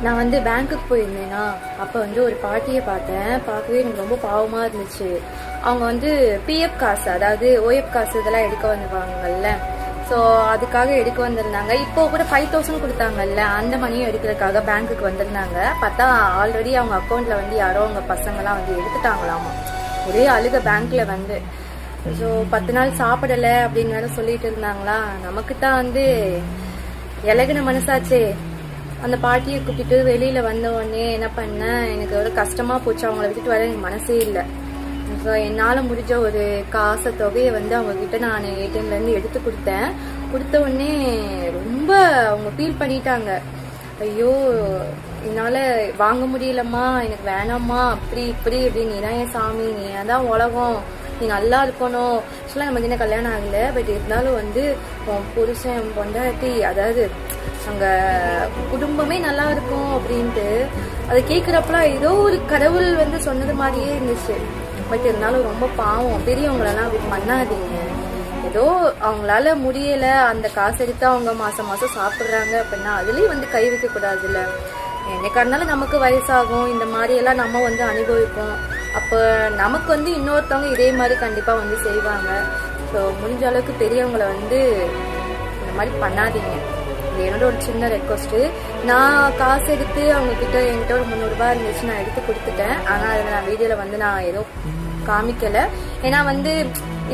நான் வந்து பேங்க்குக்கு போயிருந்தேன்னா அப்போ வந்து ஒரு பாட்டியை பார்த்தேன். பார்க்கவே எனக்கு ரொம்ப பாவமாக இருந்துச்சு. அவங்க வந்து பிஎஃப் காசு, அதாவது ஓஎஃப் காசு இதெல்லாம் எடுக்க வந்துருவாங்கல்ல, ஸோ அதுக்காக எடுக்க வந்திருந்தாங்க. இப்போ கூட 5000 கொடுத்தாங்கல்ல, அந்த மணியும் எடுக்கிறதுக்காக பேங்க்குக்கு வந்திருந்தாங்க. பார்த்தா ஆல்ரெடி அவங்க அக்கௌண்ட்டில் வந்து யாரோ அவங்க பசங்களாம் வந்து எடுத்துட்டாங்களாமா. ஒரே அழுக பேங்க்ல வந்து. ஸோ 10 நாள் சாப்பிடலை அப்படின்னு வேற சொல்லிட்டு இருந்தாங்களா. நமக்கு தான் வந்து இலகுன மனசாச்சே. அந்த பாட்டியை கூப்பிட்டு வெளியில வந்த உடனே என்ன பண்ணேன், எனக்கு ஒரு கஷ்டமா போச்சு. அவங்கள விட்டுட்டு வர எனக்கு மனசே இல்லை. ஸோ என்னால் முடிஞ்ச ஒரு காசை தொகையை வந்து அவங்க கிட்ட நான் ஏடிஎம்ல இருந்து எடுத்து கொடுத்தேன். கொடுத்த உடனே ரொம்ப அவங்க ஃபீல் பண்ணிட்டாங்க. ஐயோ என்னால் வாங்க முடியலம்மா, எனக்கு வேணாம்மா, அப்படி இப்படி அப்படின்னு. நீதான் என் சாமி, நீ தான் உலகம், நீ நல்லா இருக்கணும். ஆக்சுவலாக நமக்கு என்ன கல்யாணம் ஆகலை, பட் இருந்தாலும் வந்து உன் புருஷன் பொண்டாட்டி, அதாவது அங்க குடும்பமே நல்லா இருக்கும் அப்படின்ட்டு அதை கேட்குறப்பெல்லாம் ஏதோ ஒரு கடவுள் வந்து சொன்னது மாதிரியே இருந்துச்சு. பட் இருந்தாலும் ரொம்ப பாவம். பெரியவங்களெல்லாம் அப்படி பண்ணாதீங்க. ஏதோ அவங்களால முடியல, அந்த காசு எடுத்து அவங்க மாசம் மாசம் சாப்பிட்றாங்க அப்படின்னா அதுலேயும் வந்து கை வைக்க கூடாதுல்ல. என்னைக்கா இருந்தாலும் நமக்கு வயசாகும், இந்த மாதிரி எல்லாம் நம்ம வந்து அனுபவிப்போம். அப்போ நமக்கு வந்து இன்னொருத்தவங்க இதே மாதிரி கண்டிப்பா வந்து செய்வாங்க. ஸோ முடிஞ்ச அளவுக்கு பெரியவங்களை வந்து இந்த மாதிரி பண்ணாதீங்க. இது என்னோட ஒரு சின்ன ரெக்வஸ்ட். நான் காசு எடுத்து அவங்க கிட்ட என்கிட்ட ஒரு 300 ரூபாய் இருந்துச்சு, நான் எடுத்து கொடுத்துட்டேன். ஆனா அதில் நான் வீடியோல வந்து நான் எதுவும் காமிக்கல. ஏன்னா வந்து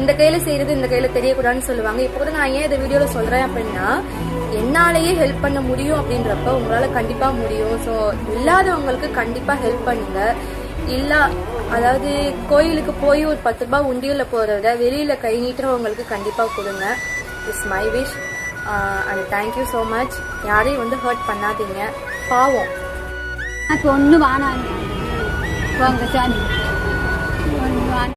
இந்த கையில செய்யறது இந்த கையில தெரியக்கூடாதுன்னு சொல்லுவாங்க. இப்போ கூட நான் ஏன் இந்த வீடியோல சொல்றேன் அப்படின்னா, என்னாலேயே ஹெல்ப் பண்ண முடியும் அப்படின்றப்ப உங்களால கண்டிப்பா முடியும். ஸோ இல்லாதவங்களுக்கு கண்டிப்பா ஹெல்ப் பண்ணுங்க. இல்ல அதாவது கோயிலுக்கு போய் ஒரு 10 ரூபாய் உண்டியல்ல போறத வெளியில கை நீட்டுறவங்களுக்கு கண்டிப்பா கொடுங்க. It's my wish. And thank you so much. யாரையும் வந்து ஹர்ட் பண்ணாதீங்க, பாவம். ஒன்று வாங்க சாமி.